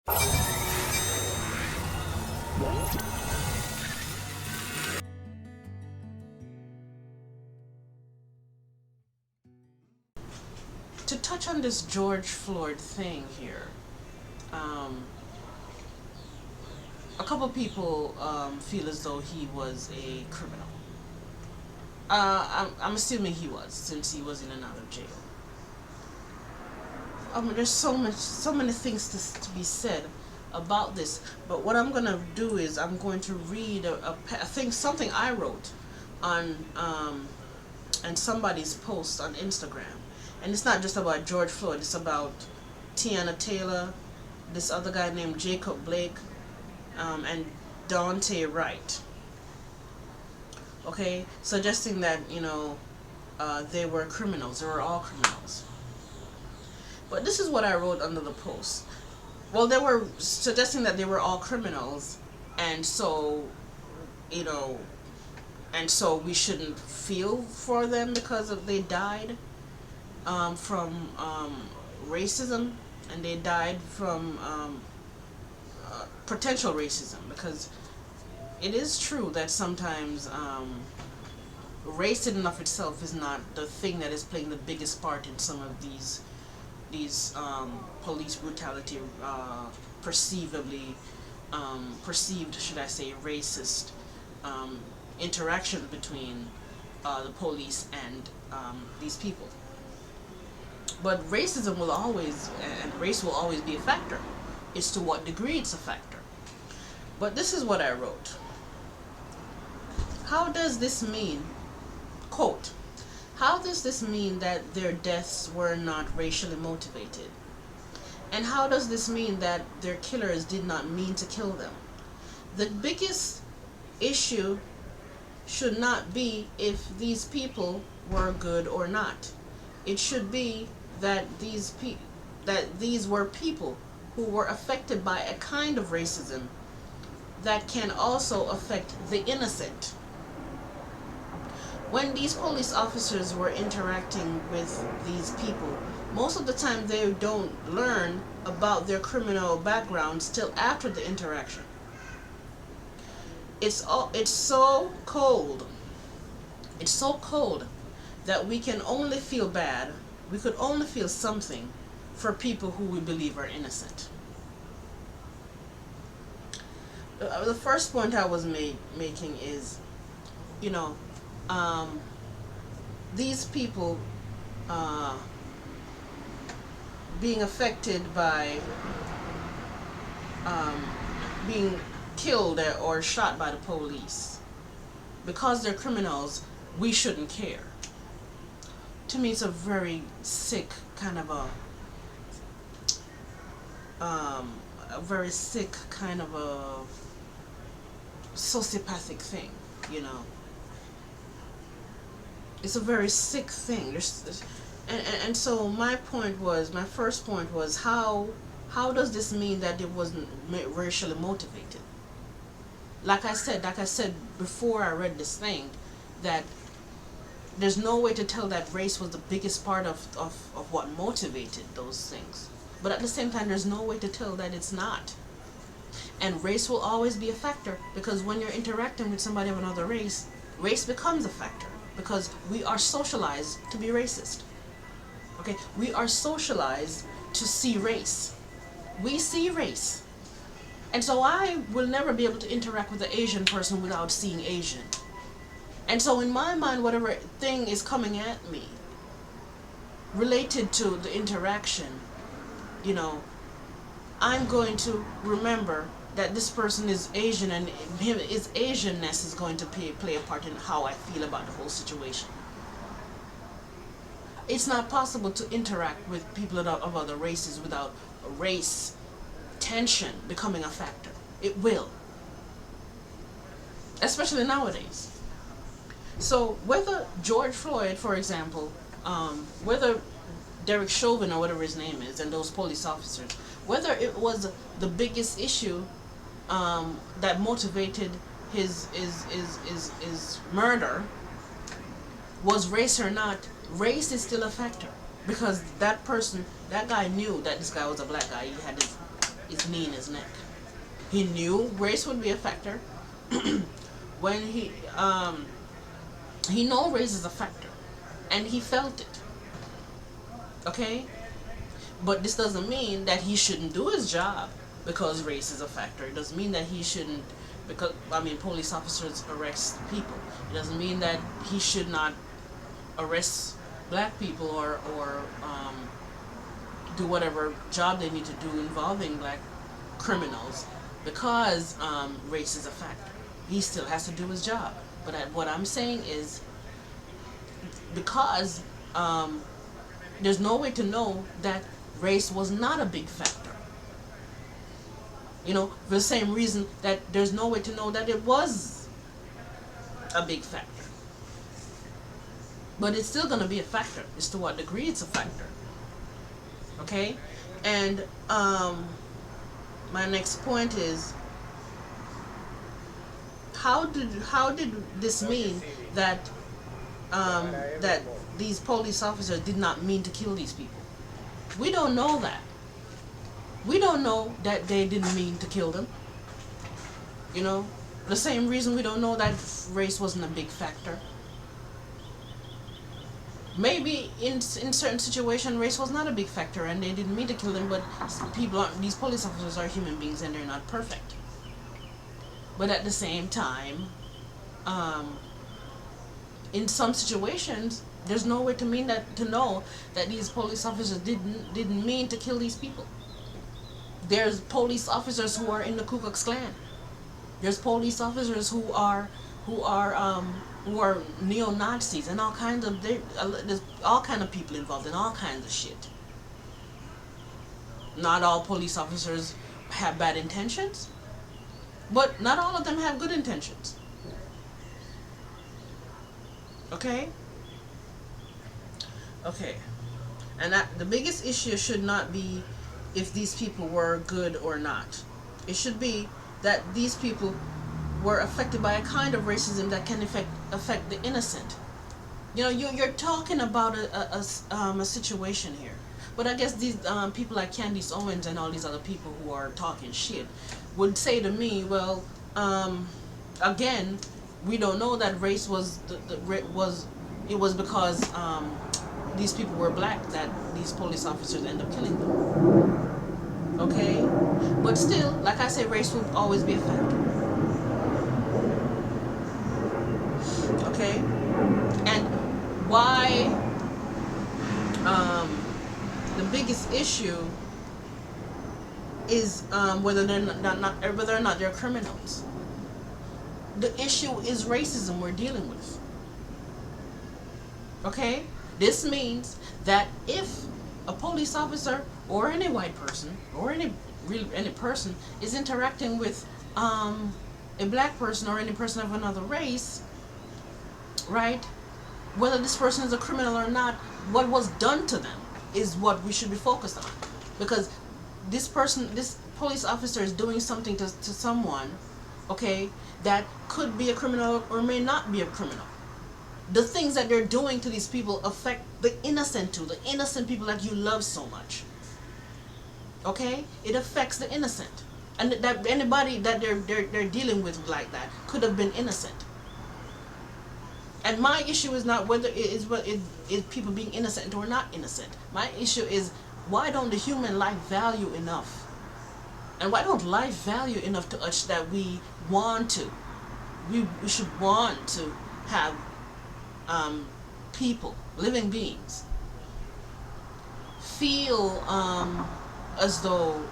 To touch on this George Floyd thing here, um, a couple people feel as though he was a criminal. I'm assuming he was, since he was in and out of jail. There's so many things to be said about this. But what I'm gonna do is I'm going to read I think something I wrote on and somebody's post on Instagram, and it's not just about George Floyd. It's about Tiana Taylor, this other guy named Jacob Blake, and Dante Wright. Okay, suggesting that they were criminals. They were all criminals. But this is what I wrote under the post. Well, they were suggesting that they were all criminals, and so, you know, and so we shouldn't feel for them because they died from racism, and they died from potential racism, because it is true that sometimes race in and of itself is not the thing that is playing the biggest part in some of these police brutality, perceived, should I say, racist interaction between the police and these people. But racism will always, and race will always be a factor. It's to what degree it's a factor. But this is what I wrote. How does this mean, quote, how does this mean that their deaths were not racially motivated? And how does this mean that their killers did not mean to kill them? The biggest issue should not be if these people were good or not. It should be that these were people who were affected by a kind of racism that can also affect the innocent. When these police officers were interacting with these people, most of the time they don't learn about their criminal backgrounds till after the interaction. It's so cold. It's so cold that we can only feel bad. We could only feel something for people who we believe are innocent. The first point I was making is, you know, these people being affected by being killed or shot by the police because they're criminals, we shouldn't care. To me, it's a very sick kind of a very sick kind of a sociopathic thing, you know. It's a very sick thing. And so my first point was, how does this mean that it wasn't racially motivated? Like I said before I read this thing, that there's no way to tell that race was the biggest part of what motivated those things. But at the same time, there's no way to tell that it's not. And race will always be a factor, because when you're interacting with somebody of another race, race becomes a factor, because we are socialized to be racist. Okay, we are socialized to see race. We see race. And so I will never be able to interact with an Asian person without seeing Asian. And so in my mind, whatever thing is coming at me related to the interaction, you know, I'm going to remember that this person is Asian, and his Asianness is going to play a part in how I feel about the whole situation. It's not possible to interact with people of other races without race tension becoming a factor. It will. Especially nowadays. So whether George Floyd, for example, whether Derek Chauvin or whatever his name is, and those police officers, whether it was the biggest issue that motivated his murder was race or not, race is still a factor, because that guy knew that this guy was a black guy. his knee in his neck. He knew race would be a factor. When he know race is a factor, and he felt it. Okay, but this doesn't mean that he shouldn't do his job because race is a factor. It doesn't mean that he shouldn't, because I mean police officers arrest people. It doesn't mean that he should not arrest black people or do whatever job they need to do involving black criminals because race is a factor. He still has to do his job. But what I'm saying is because there's no way to know that race was not a big factor. You know, for the same reason that there's no way to know that it was a big factor. But it's still going to be a factor. As to what degree it's a factor. Okay? And my next point is, how did this mean that that these police officers did not mean to kill these people? We don't know that. We don't know that they didn't mean to kill them. You know, the same reason we don't know that race wasn't a big factor. Maybe in certain situations race was not a big factor and they didn't mean to kill them, but these police officers are human beings and they're not perfect. But at the same time, in some situations, there's no way to know that these police officers didn't mean to kill these people. There's police officers who are in the Ku Klux Klan. There's police officers who are neo-Nazis and there's all kind of people involved in all kinds of shit. Not all police officers have bad intentions, but not all of them have good intentions. Okay? Okay. And the biggest issue should not be if these people were good or not. It should be that these people were affected by a kind of racism that can affect the innocent. You know, you're talking about a situation here. But I guess these people like Candace Owens and all these other people who are talking shit would say to me, well, again, we don't know that race was it was because these people were black that these police officers end up killing them. Okay? But still, like I say, race will always be a factor. Okay? And why the biggest issue is whether or not they're criminals. The issue is racism we're dealing with. Okay? This means that if a police officer or any white person or any person is interacting with a black person or any person of another race, right? Whether this person is a criminal or not, what was done to them is what we should be focused on. Because this police officer is doing something to someone, okay, that could be a criminal or may not be a criminal. The things that they're doing to these people affect the innocent too, the innocent people that you love so much. Okay? It affects the innocent. And that anybody that they're dealing with like that could have been innocent. And my issue is not whether it is people being innocent or not innocent. My issue is, why don't the human life value enough? And why don't life value enough to us that we want to? We should want to have people, living beings, feel as though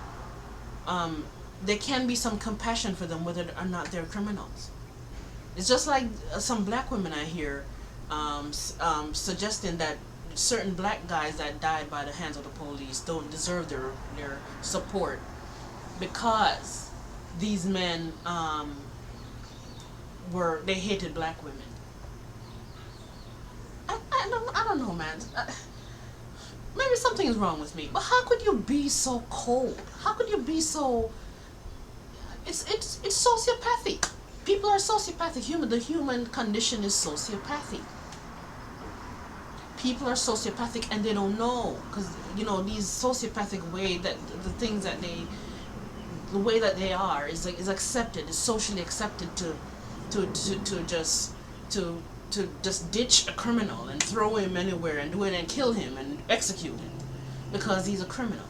there can be some compassion for them whether or not they're criminals. It's just like some black women I hear suggesting that certain black guys that died by the hands of the police don't deserve their support because these men they hated black women. I don't know, man. Maybe something is wrong with me. But how could you be so cold? How could you be so? It's sociopathic. People are sociopathic. The human condition is sociopathic. People are sociopathic and they don't know, because these sociopathic way that the things that the way that they are is accepted, is socially accepted to just to just ditch a criminal and throw him anywhere and do it and kill him and execute him because he's a criminal.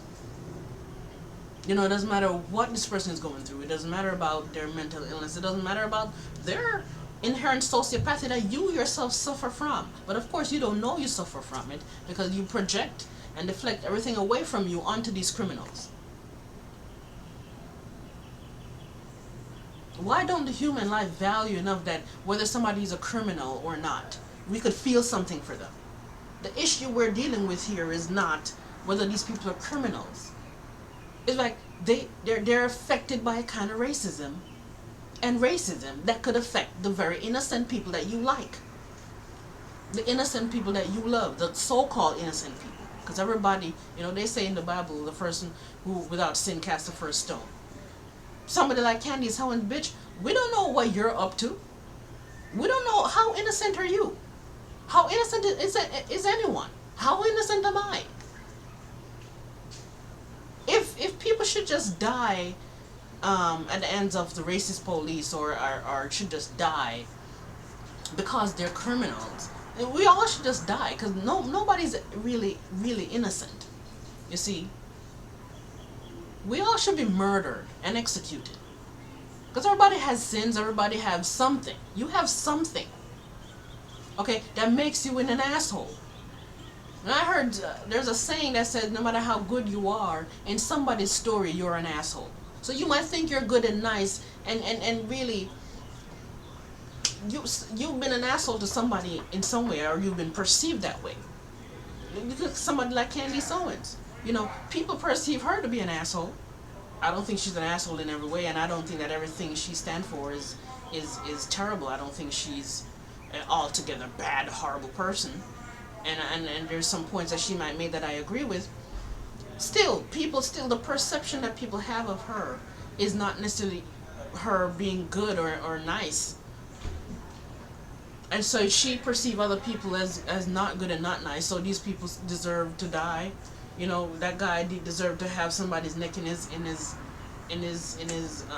You know, it doesn't matter what this person is going through. It doesn't matter about their mental illness. It doesn't matter about their inherent sociopathy that you yourself suffer from. But of course, you don't know you suffer from it because you project and deflect everything away from you onto these criminals. Why don't the human life value enough that whether somebody is a criminal or not, we could feel something for them? The issue we're dealing with here is not whether these people are criminals. It's like they're affected by a kind of racism, and racism that could affect the very innocent people that you like, the innocent people that you love, the so-called innocent people. Because everybody, you know, they say in the Bible, the person who without sin cast the first stone. Somebody like Candace Owen, bitch, we don't know what you're up to. We don't know. How innocent are you? How innocent is anyone? How innocent am I? If people should just die at the hands of the racist police or should just die because they're criminals, we all should just die because nobody's really innocent. You see, we all should be murdered and executed because everybody has sins. Everybody has something. You have something, okay, that makes you an asshole. And I heard there's a saying that says no matter how good you are, in somebody's story you're an asshole. So you might think you're good and nice and really you've been an asshole to somebody in some way, or you've been perceived that way. Look at somebody like Candace Owens. You know, people perceive her to be an asshole. I don't think she's an asshole in every way, and I don't think that everything she stands for is terrible. I don't think she's an altogether bad, horrible person. And there's some points that she might make that I agree with. Still, the perception that people have of her is not necessarily her being good or nice. And so she perceives other people as not good and not nice. So these people deserve to die. You know, that guy deserved to have somebody's neck in his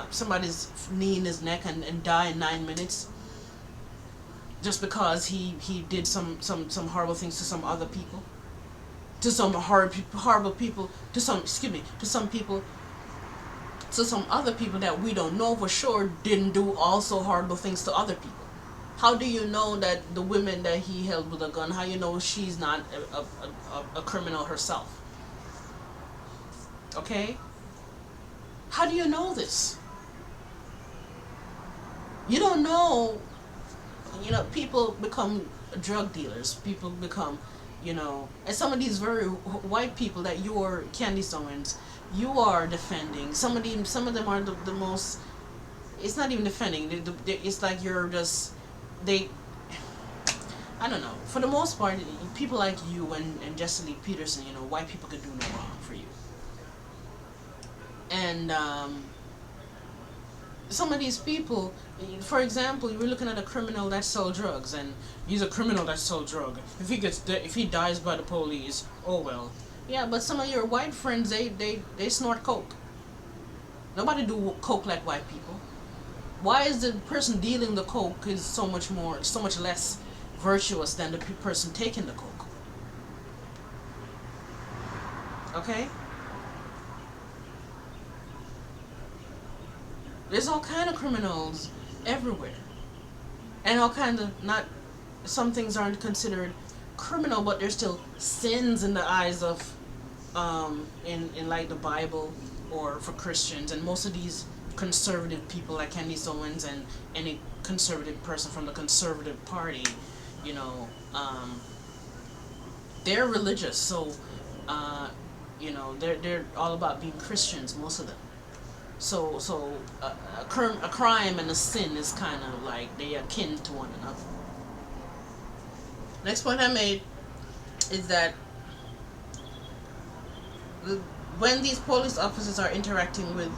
somebody's knee in his neck and die in 9 minutes. Just because he did some horrible things to some other people, to some horrible people, to some people, to some other people that we don't know for sure didn't do also horrible things to other people. How do you know that the women that he held with a gun, how you know she's not a criminal herself? Okay? How do you know this? You don't know. You know, people become drug dealers. People become, you know, and some of these very white people that you're Candace Owens, you are defending. Some of them are the most. It's not even defending. It's like you're just I don't know. For the most part, people like you and Jesse Lee Peterson, you know, white people could do no wrong for you. And some of these people, for example, you're looking at a criminal that sells drugs, and he's a criminal that sells drugs. If he dies by the police, oh well. Yeah, but some of your white friends, they snort coke. Nobody do coke like white people. Why is the person dealing the coke is so much less virtuous than the person taking the coke? Okay? There's all kind of criminals everywhere, and all kind of some things aren't considered criminal, but they're still sins in the eyes of in like the Bible or for Christians. And most of these conservative people like Candace Owens and any conservative person from the conservative party, you know, they're religious, so you know, they're all about being Christians, most of them. So a crime and a sin is kind of like they are akin to one another. Next point I made is that when these police officers are interacting with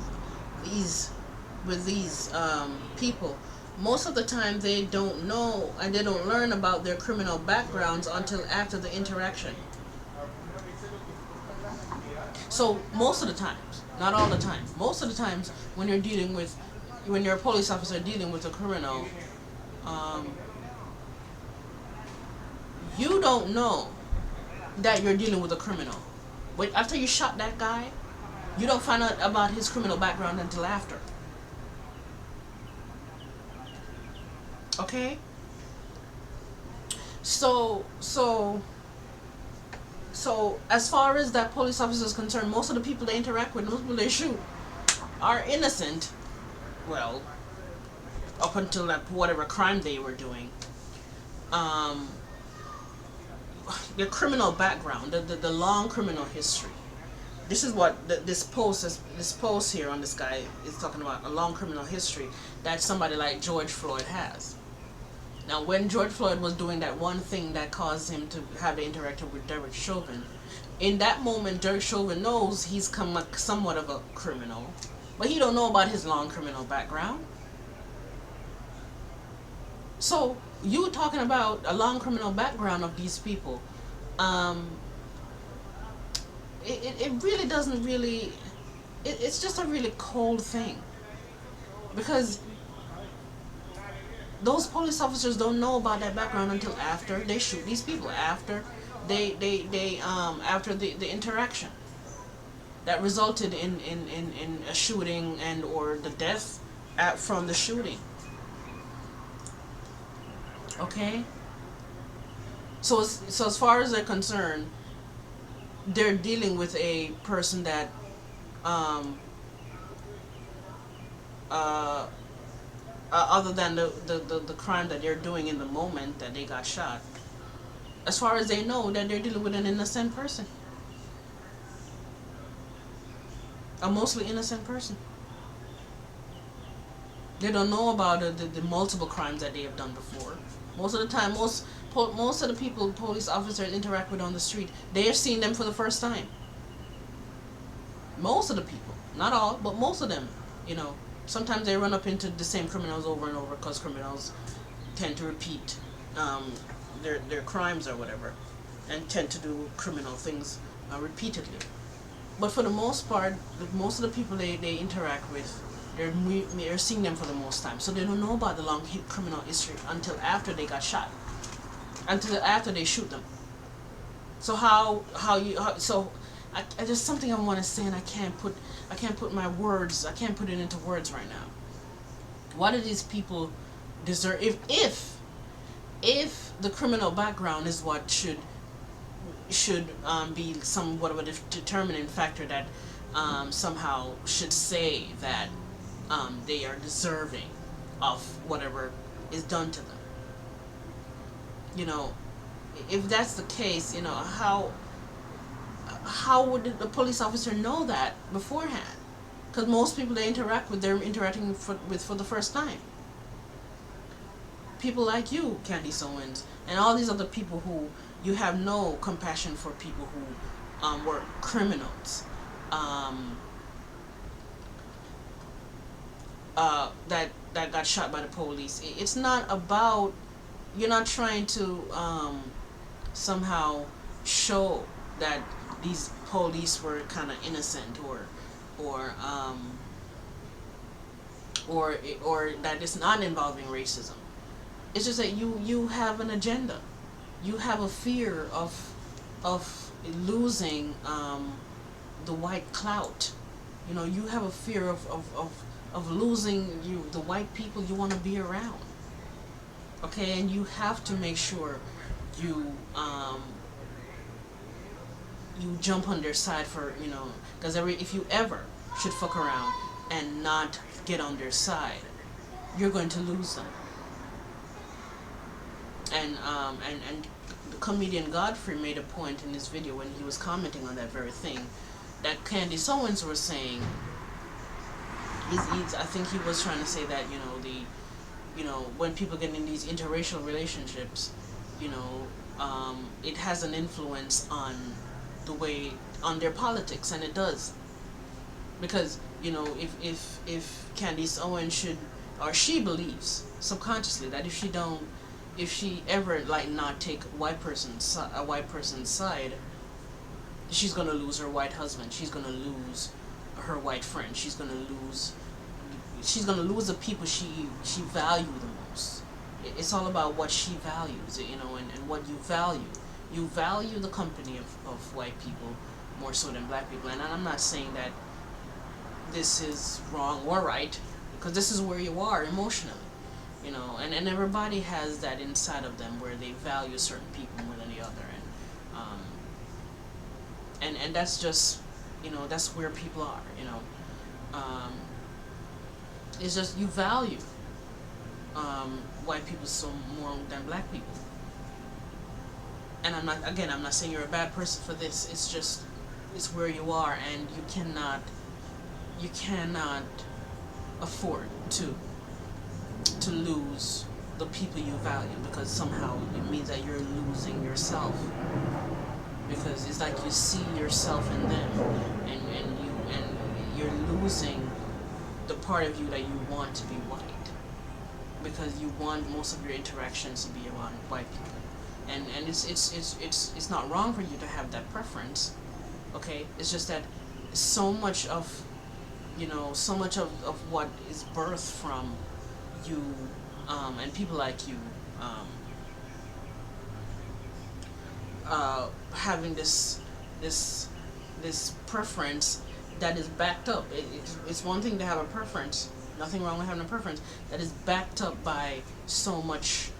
these people, most of the time they don't know and they don't learn about their criminal backgrounds until after the interaction. So most of the times, Not all the time. Most of the times, when you're dealing with, when you're a police officer dealing with a criminal, um, you don't know that you're dealing with a criminal. Wait, after you shot that guy, you don't find out about his criminal background until after. Okay? So as far as that police officer is concerned, most of the people they interact with, most people they shoot, are innocent. Well, up until that whatever crime they were doing. Um, the criminal background, the long criminal history. This is what this post here on this guy is talking about, a long criminal history that somebody like George Floyd has. Now, when George Floyd was doing that one thing that caused him to have the interaction with Derek Chauvin, in that moment, Derek Chauvin knows he's somewhat of a criminal, but he don't know about his long criminal background. So, you talking about a long criminal background of these people, it really doesn't really, it's just a really cold thing. Because those police officers don't know about that background until after they shoot these people, after after the interaction that resulted in a shooting and or the death from the shooting. Okay? So as far as they're concerned, they're dealing with a person that other than the crime that they're doing in the moment that they got shot, as far as they know, that they're dealing with an innocent person, a mostly innocent person. They don't know about the multiple crimes that they have done before. Most of the time, most of the people police officers interact with on the street, they are seeing them for the first time. Most of the people, not all, but most of them, you know. Sometimes they run up into the same criminals over and over because criminals tend to repeat their crimes or whatever, and tend to do criminal things repeatedly. But for the most part, most of the people they interact with, they're seeing them for the most time. So they don't know about the long criminal history until after they got shot, until after they shoot them. So I just something I want to say and I can't put it into words right now. What do these people deserve if the criminal background is what should be somewhat of a determining factor that somehow should say that they are deserving of whatever is done to them. You know, if that's the case, you know, how would the police officer know that beforehand? Because most people they interact with, they're interacting with for the first time. People like you, Candace Owens, and all these other people who you have no compassion for, people who were criminals, that got shot by the police. It's not about, you're not trying to somehow show that these police were kind of innocent or that it's not involving racism. It's just that you have an agenda. You have a fear of losing the white clout. You know, you have a fear of losing the white people you want to be around. Okay, and you have to make sure you jump on their side for, you know, because if you ever should fuck around and not get on their side, you're going to lose them. And the comedian Godfrey made a point in his video when he was commenting on that very thing that Candace Owens was saying. I think he was trying to say that, you know, when people get in these interracial relationships, you know, it has an influence on on their politics, and it does. Because, you know, if Candace Owens she believes subconsciously that if she ever like not take a white person's side, she's gonna lose her white husband. She's gonna lose her white friend. She's gonna lose the people she valued the most. It's all about what she values, and what you value. You value the company of white people more so than black people. And I'm not saying that this is wrong or right, because this is where you are emotionally, and everybody has that inside of them where they value certain people more than the other, and that's just, that's where people are, um, it's just you value white people so more than black people. And I'm not saying you're a bad person for this. It's just, it's where you are, and you cannot afford to lose the people you value, because somehow it means that you're losing yourself, because it's like you see yourself in them, and you're losing the part of you that you want to be white, because you want most of your interactions to be around white people. And it's not wrong for you to have that preference, okay? It's just that so much of of what is birthed from you, and people like you, having this preference that is backed up. It's one thing to have a preference, nothing wrong with having a preference, that is backed up by so much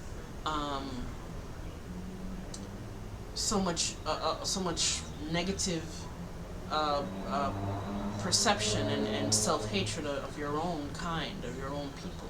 so much negative perception and self-hatred of your own kind, of your own people.